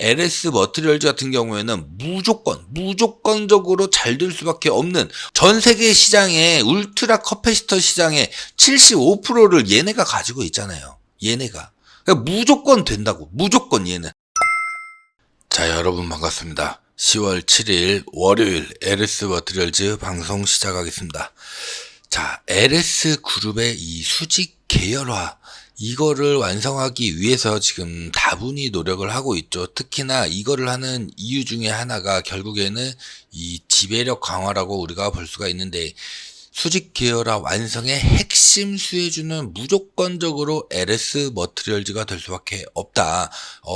LS 머티리얼즈 같은 경우에는 무조건적으로 잘 될 수밖에 없는, 전 세계 시장의 울트라 커패시터 시장의 75%를 얘네가 가지고 있잖아요. 얘네가. 그러니까 무조건 된다고. 무조건 얘는. 자, 여러분 반갑습니다. 10월 7일 월요일 LS 머티리얼즈 방송 시작하겠습니다. 자, LS 그룹의 이 수직 계열화, 이거를 완성하기 위해서 지금 다분히 노력을 하고 있죠. 특히나 이거를 하는 이유 중에 하나가 결국에는 이 지배력 강화라고 우리가 볼 수가 있는데, 수직 계열화 완성의 핵심 수혜주는 무조건적으로 LS 머티리얼즈가 될 수밖에 없다.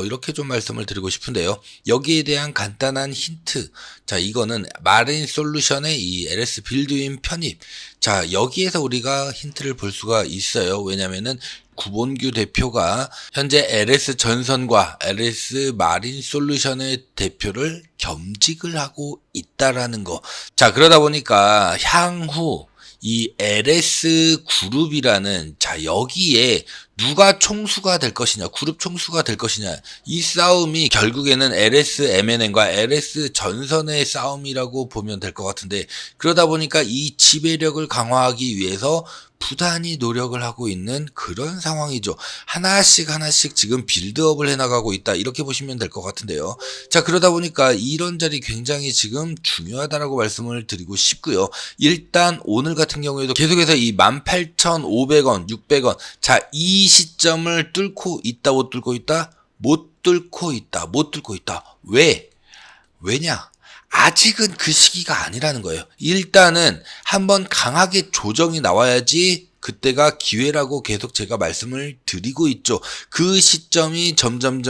이렇게 좀 말씀을 드리고 싶은데요. 여기에 대한 간단한 힌트. 자, 이거는 마린 솔루션의 이 LS 빌드인 편입. 자, 여기에서 우리가 힌트를 볼 수가 있어요. 왜냐면은 구본규 대표가 현재 LS 전선과 LS 마린 솔루션의 대표를 겸직을 하고 있다라는 거. 자, 그러다 보니까 향후 이 LS 그룹이라는, 자, 여기에 누가 총수가 될 것이냐, 그룹 총수가 될 것이냐, 이 싸움이 결국에는 LS MNN과 LS 전선의 싸움이라고 보면 될 것 같은데, 그러다 보니까 이 지배력을 강화하기 위해서 부단히 노력을 하고 있는 그런 상황이죠. 하나씩 지금 빌드업을 해나가고 있다, 이렇게 보시면 될 것 같은데요. 자, 그러다 보니까 이런 자리 굉장히 지금 중요하다라고 말씀을 드리고 싶고요. 일단 오늘 같은 경우에도 계속해서 이 18,500원, 600원, 자, 이 시점을 뚫고 있다, 못 뚫고 있다? 못 뚫고 있다. 왜냐? 아직은 그 시기가 아니라는 거예요. 일단은 한번 강하게 조정이 나와야지 그때가 기회라고 계속 제가 말씀을 드리고 있죠. 그 시점이 점점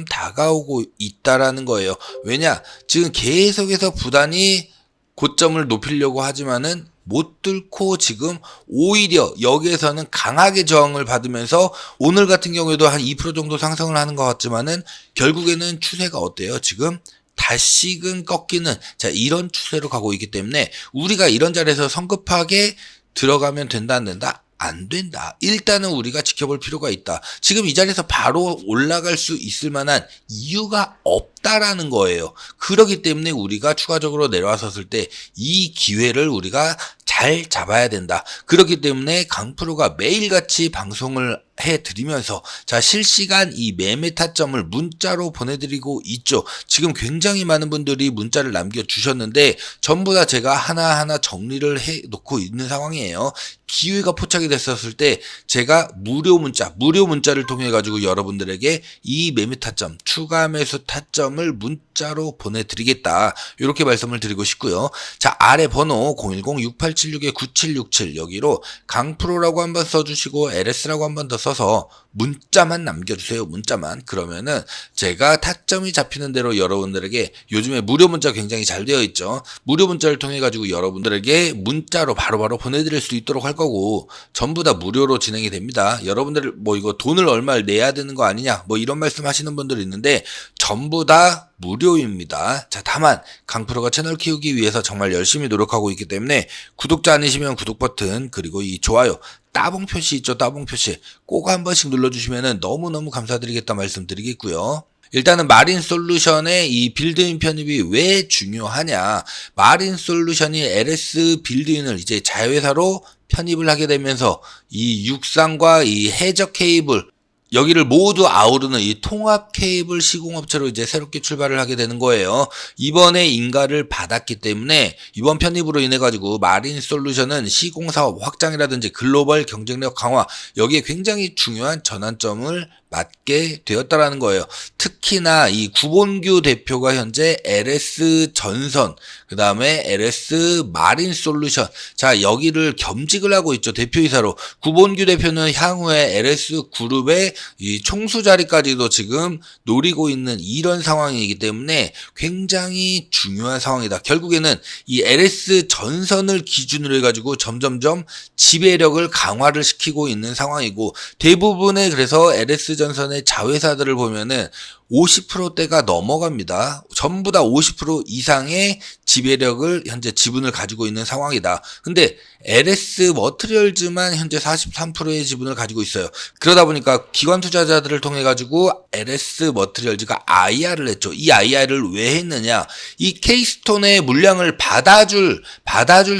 다가오고 있다라는 거예요. 왜냐? 지금 계속해서 부단히 고점을 높이려고 하지만은 못 뚫고 지금 오히려 여기에서는 강하게 저항을 받으면서 오늘 같은 경우에도 한 2% 정도 상승을 하는 것 같지만은 결국에는 추세가 어때요? 지금 다시금 꺾이는, 자, 이런 추세로 가고 있기 때문에 우리가 이런 자리에서 성급하게 들어가면 된다, 안 된다? 안 된다. 일단은 우리가 지켜볼 필요가 있다. 지금 이 자리에서 바로 올라갈 수 있을 만한 이유가 없다라는 거예요. 그렇기 때문에 우리가 추가적으로 내려왔었을 때 이 기회를 우리가 잘 잡아야 된다. 그렇기 때문에 강프로가 매일같이 방송을 해드리면서, 자, 실시간 이 매매 타점을 문자로 보내드리고 있죠. 지금 굉장히 많은 분들이 문자를 남겨주셨는데 전부 다 제가 하나하나 정리를 해놓고 있는 상황이에요. 기회가 포착이 됐었을 때 제가 무료 문자를 통해 가지고 여러분들에게 이 매매 타점, 추가 매수 타점을 문자로 보내드리겠다, 이렇게 말씀을 드리고 싶고요. 자, 아래 번호 010-6876-9767 여기로 강프로라고 한번 써주시고 LS라고 한번 더 써서 문자만 남겨주세요. 문자만. 그러면은 제가 타점이 잡히는 대로 여러분들에게, 요즘에 무료 문자 굉장히 잘 되어 있죠. 무료 문자를 통해 가지고 여러분들에게 문자로 바로바로 보내드릴 수 있도록 할 거고, 전부 다 무료로 진행이 됩니다. 여러분들 뭐 이거 돈을 얼마를 내야 되는 거 아니냐, 뭐 이런 말씀 하시는 분들 있는데 전부 다 무료입니다. 자, 다만 강프로가 채널 키우기 위해서 정말 열심히 노력하고 있기 때문에 구독자 아니시면 구독 버튼, 그리고 이 좋아요, 따봉 표시 있죠? 따봉 표시 꼭 한 번씩 눌러주시면 너무너무 감사드리겠다 말씀드리겠고요. 일단은 마린 솔루션의 이 빌드인 편입이 왜 중요하냐. 마린 솔루션이 LS 빌드인을 이제 자회사로 편입을 하게 되면서 이 육상과 이 해적 케이블, 여기를 모두 아우르는 이 통합 케이블 시공업체로 이제 새롭게 출발을 하게 되는 거예요. 이번에 인가를 받았기 때문에 이번 편입으로 인해 가지고 마린 솔루션은 시공사업 확장이라든지 글로벌 경쟁력 강화, 여기에 굉장히 중요한 전환점을 맞게 되었다라는 거예요. 특히나 이 구본규 대표가 현재 LS 전선, 그 다음에 LS 마린 솔루션, 자, 여기를 겸직을 하고 있죠. 대표이사로. 구본규 대표는 향후에 LS 그룹의 이 총수 자리까지도 지금 노리고 있는 이런 상황이기 때문에 굉장히 중요한 상황이다. 결국에는 이 LS 전선을 기준으로 해가지고 점점점 지배력을 강화를 시키고 있는 상황이고, 대부분의 그래서 LS LS전선의 자회사들을 보면은 50%대가 넘어갑니다. 전부 다 50% 이상의 지배력을 현재 지분을 가지고 있는 상황이다. 근데 LS 머티리얼즈만 현재 43%의 지분을 가지고 있어요. 그러다 보니까 기관 투자자들을 통해 가지고 LS 머티리얼즈가 IR을 했죠. 이 IR을 왜 했느냐? 이 케이스톤의 물량을 받아줄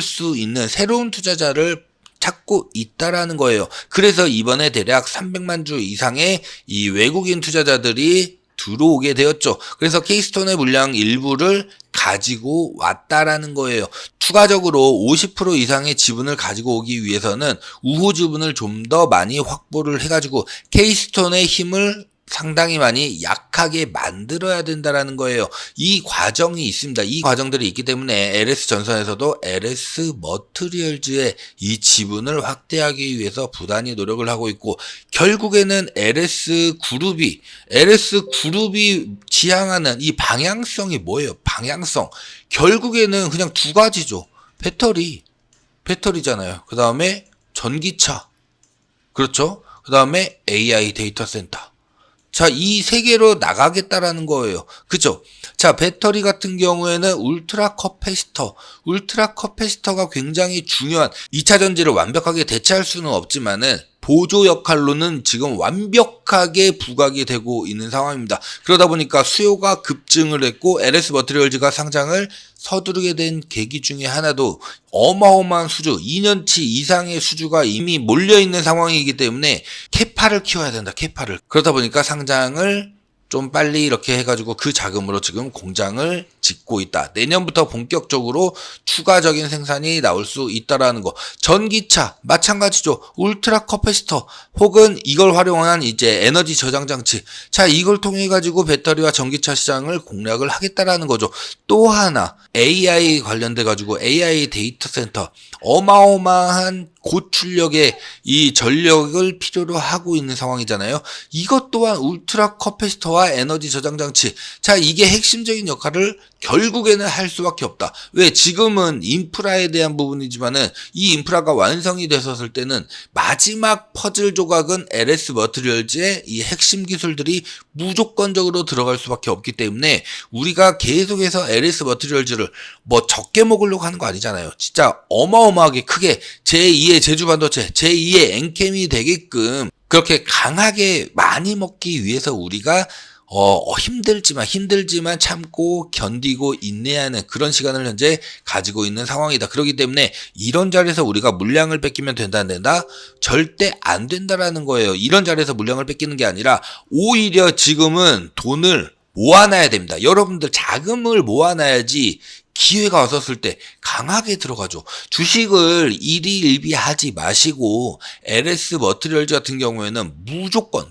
수 있는 새로운 투자자를 찾고 있다라는 거예요. 그래서 이번에 대략 300만 주 이상의 이 외국인 투자자들이 들어오게 되었죠. 그래서 케이스톤의 물량 일부를 가지고 왔다라는 거예요. 추가적으로 50% 이상의 지분을 가지고 오기 위해서는 우호 지분을 좀 더 많이 확보를 해가지고 케이스톤의 힘을 상당히 많이 약하게 만들어야 된다라는 거예요. 이 과정이 있습니다. 이 과정들이 있기 때문에 LS전선에서도 LS 머티리얼즈의 이 지분을 확대하기 위해서 부단히 노력을 하고 있고, 결국에는 LS그룹이 지향하는 이 방향성이 뭐예요? 방향성. 결국에는 그냥 두 가지죠. 배터리잖아요. 그 다음에 전기차. 그렇죠? 그 다음에 AI 데이터 센터. 자, 이 세 개로 나가겠다라는 거예요. 그죠? 자, 배터리 같은 경우에는 울트라 커패시터가 굉장히 중요한 2차 전지를 완벽하게 대체할 수는 없지만은 보조 역할로는 지금 완벽하게 부각이 되고 있는 상황입니다. 그러다 보니까 수요가 급증을 했고 LS 머티리얼즈가 상장을 서두르게 된 계기 중에 하나도 어마어마한 수주, 2년치 이상의 수주가 이미 몰려있는 상황이기 때문에 캐파를 키워야 된다. 캐파를. 그러다 보니까 상장을 좀 빨리 이렇게 해가지고 그 자금으로 지금 공장을 짓고 있다. 내년부터 본격적으로 추가적인 생산이 나올 수 있다라는 거. 전기차 마찬가지죠. 울트라 커패시터 혹은 이걸 활용한 이제 에너지 저장 장치. 자, 이걸 통해 가지고 배터리와 전기차 시장을 공략을 하겠다라는 거죠. 또 하나 AI 관련돼 가지고 AI 데이터 센터, 어마어마한 고출력의 이 전력을 필요로 하고 있는 상황이잖아요. 이것 또한 울트라 커패시터와 에너지 저장 장치. 자, 이게 핵심적인 역할을 결국에는 할 수밖에 없다. 왜? 지금은 인프라에 대한 부분이지만은 이 인프라가 완성이 됐었을 때는 마지막 퍼즐 조각은 LS 머티리얼즈의 이 핵심 기술들이 무조건적으로 들어갈 수밖에 없기 때문에 우리가 계속해서 LS 머티리얼즈를 뭐 적게 먹으려고 하는 거 아니잖아요. 진짜 어마어마하게 크게 제2의 제주반도체, 제2의 엔캠이 되게끔 그렇게 강하게 많이 먹기 위해서 우리가 힘들지만 참고 견디고 인내하는 그런 시간을 현재 가지고 있는 상황이다. 그렇기 때문에 이런 자리에서 우리가 물량을 뺏기면 된다 안 된다? 절대 안 된다라는 거예요. 이런 자리에서 물량을 뺏기는 게 아니라 오히려 지금은 돈을 모아놔야 됩니다. 여러분들 자금을 모아놔야지 기회가 왔었을 때 강하게 들어가죠. 주식을 일희일비하지 마시고 LS 머티리얼즈 같은 경우에는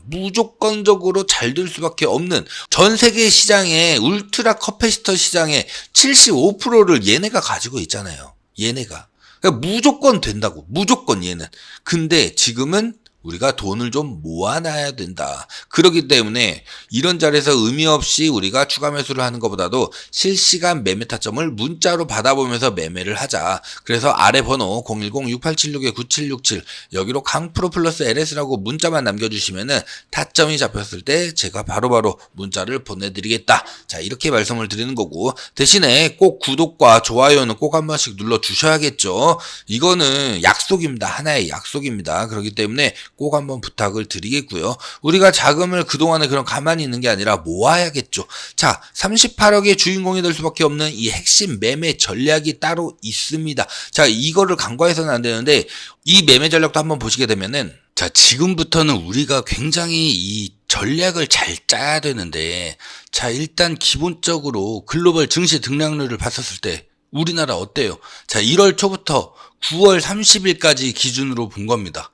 무조건적으로 잘 될 수밖에 없는, 전 세계 시장의 울트라 커패시터 시장의 75%를 얘네가 가지고 있잖아요. 얘네가. 그러니까 무조건 된다고. 무조건 얘는. 근데 지금은 우리가 돈을 좀 모아놔야 된다. 그렇기 때문에 이런 자리에서 의미 없이 우리가 추가 매수를 하는 것보다도 실시간 매매 타점을 문자로 받아보면서 매매를 하자. 그래서 아래 번호 010-6876-9767 여기로 강프로 플러스 LS라고 문자만 남겨주시면은 타점이 잡혔을 때 제가 바로바로 문자를 보내드리겠다. 자, 이렇게 말씀을 드리는 거고, 대신에 꼭 구독과 좋아요는 꼭 한 번씩 눌러주셔야겠죠. 이거는 약속입니다. 하나의 약속입니다. 그렇기 때문에 꼭 한번 부탁을 드리겠고요. 우리가 자금을 그동안에 그냥 가만히 있는 게 아니라 모아야겠죠. 자, 38억의 주인공이 될 수밖에 없는 이 핵심 매매 전략이 따로 있습니다. 자, 이거를 간과해서는 안 되는데 이 매매 전략도 한번 보시게 되면은, 자, 지금부터는 우리가 굉장히 이 전략을 잘 짜야 되는데, 자, 일단 기본적으로 글로벌 증시 등락률을 봤었을 때 우리나라 어때요? 자, 1월 초부터 9월 30일까지 기준으로 본 겁니다.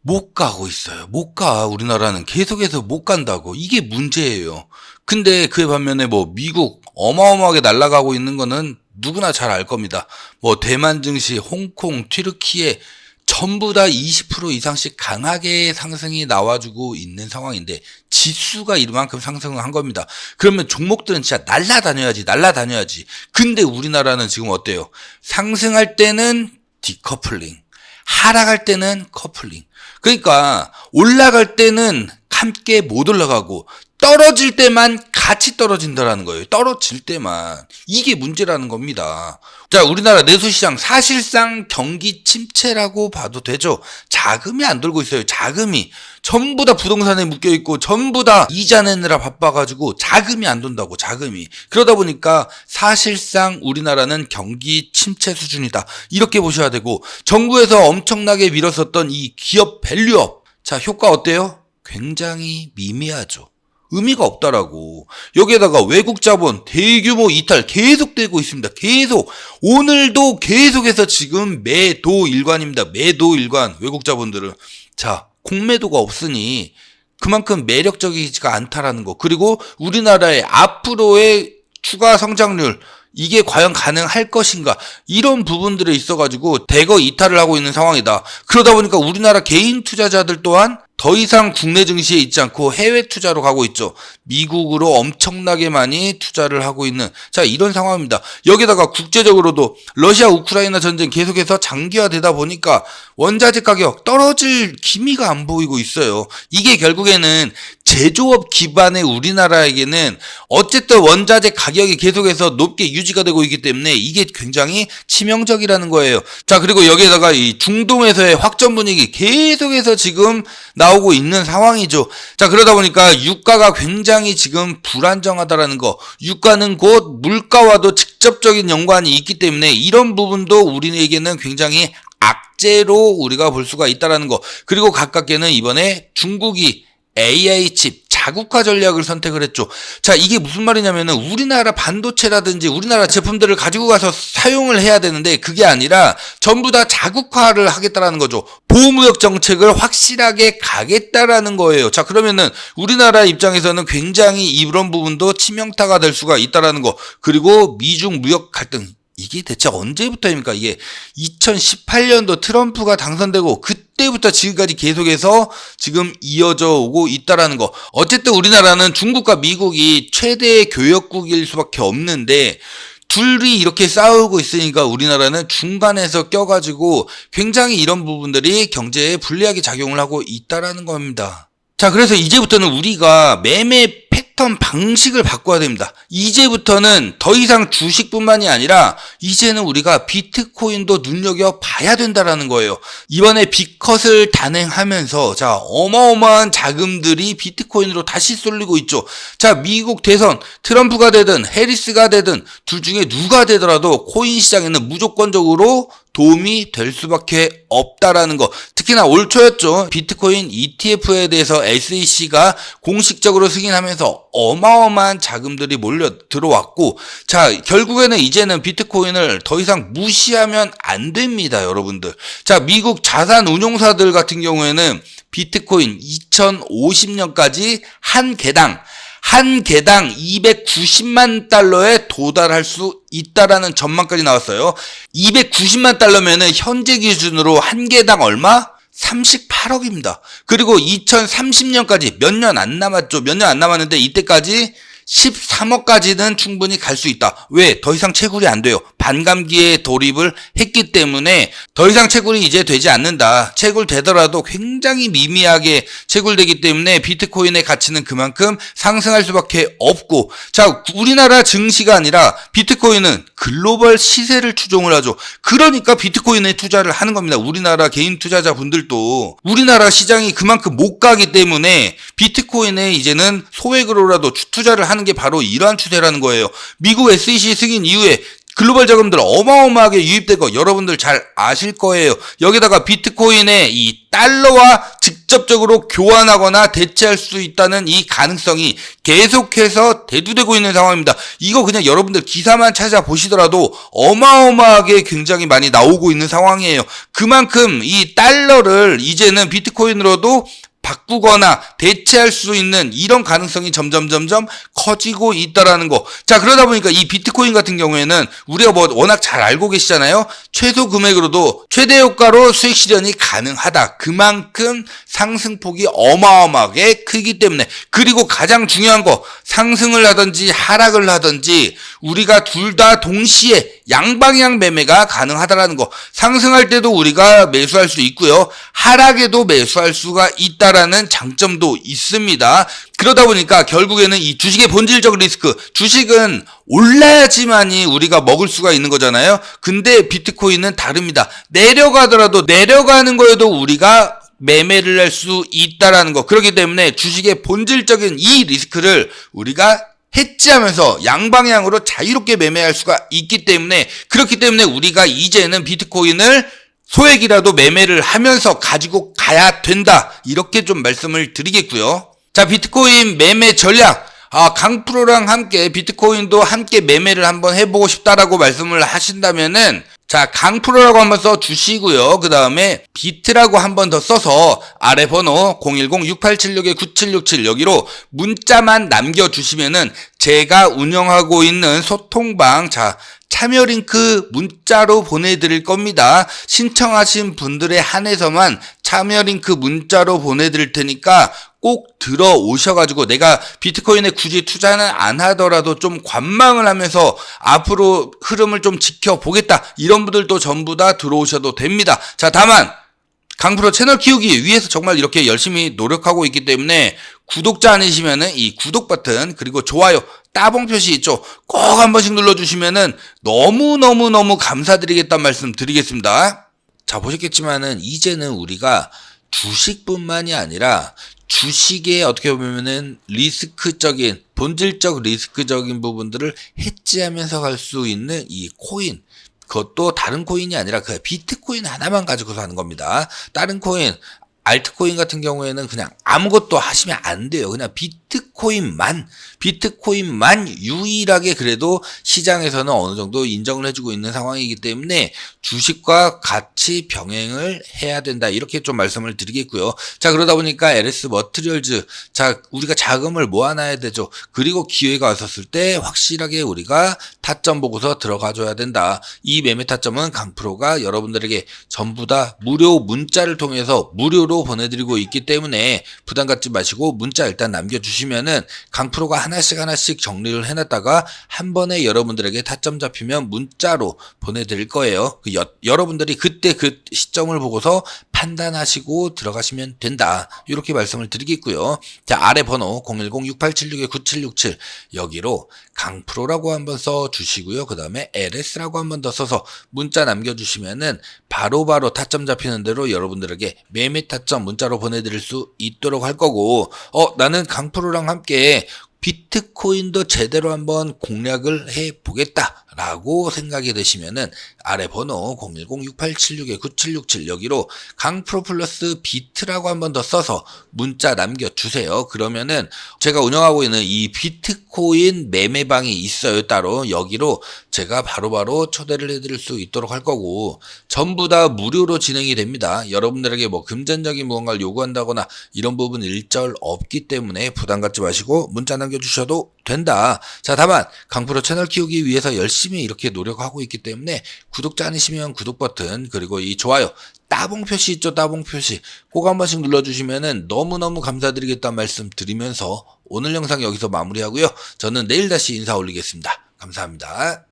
못 가고 있어요. 못 가. 우리나라는 계속해서 못 간다고. 이게 문제예요. 근데 그에 반면에 뭐 미국 어마어마하게 날아가고 있는 거는 누구나 잘 알 겁니다. 뭐 대만 증시, 홍콩, 튀르키예 전부 다 20% 이상씩 강하게 상승이 나와주고 있는 상황인데 지수가 이만큼 상승을 한 겁니다. 그러면 종목들은 진짜 날라다녀야지. 근데 우리나라는 지금 어때요? 상승할 때는 디커플링, 하락할 때는 커플링. 그러니까 올라갈 때는 함께 못 올라가고 떨어질 때만 같이 떨어진다라는 거예요. 떨어질 때만. 이게 문제라는 겁니다. 자, 우리나라 내수시장 사실상 경기 침체라고 봐도 되죠. 자금이 안 돌고 있어요. 자금이. 전부 다 부동산에 묶여있고 전부 다 이자 내느라 바빠가지고 자금이 안 돈다고, 자금이. 그러다 보니까 사실상 우리나라는 경기 침체 수준이다. 이렇게 보셔야 되고, 정부에서 엄청나게 밀었었던 이 기업 밸류업. 자, 효과 어때요? 굉장히 미미하죠. 의미가 없다라고. 여기에다가 외국 자본 대규모 이탈 계속되고 있습니다. 계속. 오늘도 계속해서 지금 매도 일관입니다. 매도 일관. 외국 자본들은. 자, 공매도가 없으니 그만큼 매력적이지가 않다라는 거. 그리고 우리나라의 앞으로의 추가 성장률, 이게 과연 가능할 것인가, 이런 부분들에 있어가지고 대거 이탈을 하고 있는 상황이다. 그러다 보니까 우리나라 개인 투자자들 또한 더 이상 국내 증시에 있지 않고 해외 투자로 가고 있죠. 미국으로 엄청나게 많이 투자를 하고 있는, 자, 이런 상황입니다. 여기다가 국제적으로도 러시아 우크라이나 전쟁 계속해서 장기화되다 보니까 원자재 가격 떨어질 기미가 안 보이고 있어요. 이게 결국에는 제조업 기반의 우리나라에게는 어쨌든 원자재 가격이 계속해서 높게 유지가 되고 있기 때문에 이게 굉장히 치명적이라는 거예요. 자, 그리고 여기에다가 이 중동에서의 확전 분위기 계속해서 지금 나오고 있는 상황이죠. 자, 그러다 보니까 유가가 굉장히 지금 불안정하다라는 거. 유가는 곧 물가와도 직접적인 연관이 있기 때문에 이런 부분도 우리에게는 굉장히 악재로 우리가 볼 수가 있다라는 거. 그리고 가깝게는 이번에 중국이 AI 칩 자국화 전략을 선택을 했죠. 자, 이게 무슨 말이냐면은 우리나라 반도체라든지 우리나라 제품들을 가지고 가서 사용을 해야 되는데 그게 아니라 전부 다 자국화를 하겠다라는 거죠. 보호무역 정책을 확실하게 가겠다라는 거예요. 자, 그러면은 우리나라 입장에서는 굉장히 이런 부분도 치명타가 될 수가 있다라는 거. 그리고 미중 무역 갈등, 이게 대체 언제부터입니까? 이게 2018년도 트럼프가 당선되고 그때부터 지금까지 계속해서 지금 이어져 오고 있다라는 거. 어쨌든 우리나라는 중국과 미국이 최대의 교역국일 수밖에 없는데 둘이 이렇게 싸우고 있으니까 우리나라는 중간에서 껴가지고 굉장히 이런 부분들이 경제에 불리하게 작용을 하고 있다라는 겁니다. 자, 그래서 이제부터는 우리가 매매 패턴 방식을 바꿔야 됩니다. 이제부터는 더 이상 주식뿐만이 아니라 이제는 우리가 비트코인도 눈여겨봐야 된다라는 거예요. 이번에 빅컷을 단행하면서 자, 어마어마한 자금들이 비트코인으로 다시 쏠리고 있죠. 자, 미국 대선 트럼프가 되든 해리스가 되든 둘 중에 누가 되더라도 코인 시장에는 무조건적으로 도움이 될 수밖에 없다라는 거. 특히나 올 초였죠. 비트코인 ETF에 대해서 SEC가 공식적으로 승인하면서 어마어마한 자금들이 몰려 들어왔고, 자, 결국에는 이제는 비트코인을 더 이상 무시하면 안 됩니다, 여러분들. 자, 미국 자산 운용사들 같은 경우에는 비트코인 2050년까지 한 개당 290만 달러에 도달할 수 있다라는 전망까지 나왔어요. 290만 달러면은 현재 기준으로 한 개당 얼마? 38억입니다. 그리고 2030년까지 몇 년 안 남았죠. 몇 년 안 남았는데 이때까지 13억까지는 충분히 갈 수 있다. 왜? 더 이상 채굴이 안 돼요. 반감기에 돌입을 했기 때문에 더 이상 채굴이 이제 되지 않는다. 채굴되더라도 굉장히 미미하게 채굴되기 때문에 비트코인의 가치는 그만큼 상승할 수밖에 없고, 자, 우리나라 증시가 아니라 비트코인은 글로벌 시세를 추종을 하죠. 그러니까 비트코인에 투자를 하는 겁니다. 우리나라 개인 투자자분들도 우리나라 시장이 그만큼 못 가기 때문에 비트코인에 이제는 소액으로라도 투자를 하는 게 바로 이러한 추세라는 거예요. 미국 SEC 승인 이후에 글로벌 자금들 어마어마하게 유입된 거 여러분들 잘 아실 거예요. 여기다가 비트코인의 이 달러와 직접적으로 교환하거나 대체할 수 있다는 이 가능성이 계속해서 대두되고 있는 상황입니다. 이거 그냥 여러분들 기사만 찾아보시더라도 어마어마하게 굉장히 많이 나오고 있는 상황이에요. 그만큼 이 달러를 이제는 비트코인으로도 바꾸거나 대체할 수 있는 이런 가능성이 점점 커지고 있다라는 거. 자, 그러다 보니까 이 비트코인 같은 경우에는 우리가 뭐 워낙 잘 알고 계시잖아요. 최소 금액으로도 최대 효과로 수익 실현이 가능하다. 그만큼 상승폭이 어마어마하게 크기 때문에. 그리고 가장 중요한 거, 상승을 하든지 하락을 하든지 우리가 둘 다 동시에 양방향 매매가 가능하다라는 거. 상승할 때도 우리가 매수할 수 있고요. 하락에도 매수할 수가 있다라는 장점도 있습니다. 그러다 보니까 결국에는 이 주식의 본질적 리스크, 주식은 올라야지만이 우리가 먹을 수가 있는 거잖아요. 근데 비트코인은 다릅니다. 내려가더라도 내려가는 거에도 우리가 매매를 할 수 있다라는 거. 그렇기 때문에 주식의 본질적인 이 리스크를 우리가 해지하면서 양방향으로 자유롭게 매매할 수가 있기 때문에, 그렇기 때문에 우리가 이제는 비트코인을 소액이라도 매매를 하면서 가지고 가야 된다. 이렇게 좀 말씀을 드리겠고요. 자, 비트코인 매매 전략. 강프로랑 함께 비트코인도 함께 매매를 한번 해보고 싶다라고 말씀을 하신다면은, 자, 강프로라고 한번 써 주시고요. 그 다음에 비트라고 한번 더 써서 아래 번호 010-6876-9767 여기로 문자만 남겨주시면은 제가 운영하고 있는 소통방, 자, 참여 링크 문자로 보내드릴 겁니다. 신청하신 분들에 한해서만 참여 링크 문자로 보내드릴 테니까 꼭 들어오셔가지고, 내가 비트코인에 굳이 투자는 안 하더라도 좀 관망을 하면서 앞으로 흐름을 좀 지켜보겠다, 이런 분들도 전부 다 들어오셔도 됩니다. 자, 다만 강프로 채널 키우기 위해서 정말 이렇게 열심히 노력하고 있기 때문에 구독자 아니시면은 이 구독 버튼 그리고 좋아요 따봉 표시 있죠, 꼭 한 번씩 눌러주시면은 너무너무너무 감사드리겠다는 말씀 드리겠습니다. 자, 보셨겠지만은 이제는 우리가 주식뿐만이 아니라 주식의 어떻게 보면은 리스크적인, 본질적 리스크적인 부분들을 해지하면서 갈 수 있는 이 코인, 그것도 다른 코인이 아니라 그 비트코인 하나만 가지고서 하는 겁니다. 다른 코인, 알트코인 같은 경우에는 그냥 아무것도 하시면 안 돼요. 그냥 비트코인만 유일하게 그래도 시장에서는 어느 정도 인정을 해주고 있는 상황이기 때문에 주식과 같이 병행을 해야 된다, 이렇게 좀 말씀을 드리겠고요. 자, 그러다 보니까 LS 머티리얼즈, 자, 우리가 자금을 모아놔야 되죠. 그리고 기회가 왔었을 때 확실하게 우리가 타점 보고서 들어가줘야 된다. 이 매매 타점은 강프로가 여러분들에게 전부 다 무료 문자를 통해서 무료로 보내드리고 있기 때문에 부담 갖지 마시고 문자 일단 남겨주시면은 강프로가 하나씩 정리를 해놨다가 한 번에 여러분들에게 타점 잡히면 문자로 보내드릴 거예요. 여러분들이 그때 그 시점을 보고서 판단하시고 들어가시면 된다, 이렇게 말씀을 드리겠고요. 자, 아래 번호 010-6876-9767 여기로 강프로라고 한번 써주시고요. 그 다음에 LS라고 한번 더 써서 문자 남겨주시면은 바로바로 타점 잡히는 대로 여러분들에게 매매 타점 문자로 보내드릴 수 있도록 할 거고, 나는 강프로랑 함께 비트코인도 제대로 한번 공략을 해보겠다 라고 생각이 되시면은 아래 번호 010-6876-9767 여기로 강프로 플러스 비트라고 한번 더 써서 문자 남겨주세요. 그러면은 제가 운영하고 있는 이 비트코인 매매방이 있어요. 따로 여기로 제가 바로바로 초대를 해드릴 수 있도록 할 거고, 전부 다 무료로 진행이 됩니다. 여러분들에게 뭐 금전적인 무언가를 요구한다거나 이런 부분 일절 없기 때문에 부담 갖지 마시고 문자 남겨주셔도 된다. 자, 다만 강프로 채널 키우기 위해서 열심히 이렇게 노력하고 있기 때문에 구독자 아니시면 구독 버튼 그리고 이 좋아요 따봉 표시 있죠, 따봉 표시 꼭 한 번씩 눌러주시면은 너무너무 감사드리겠다는 말씀 드리면서 오늘 영상 여기서 마무리하고요. 저는 내일 다시 인사 올리겠습니다. 감사합니다.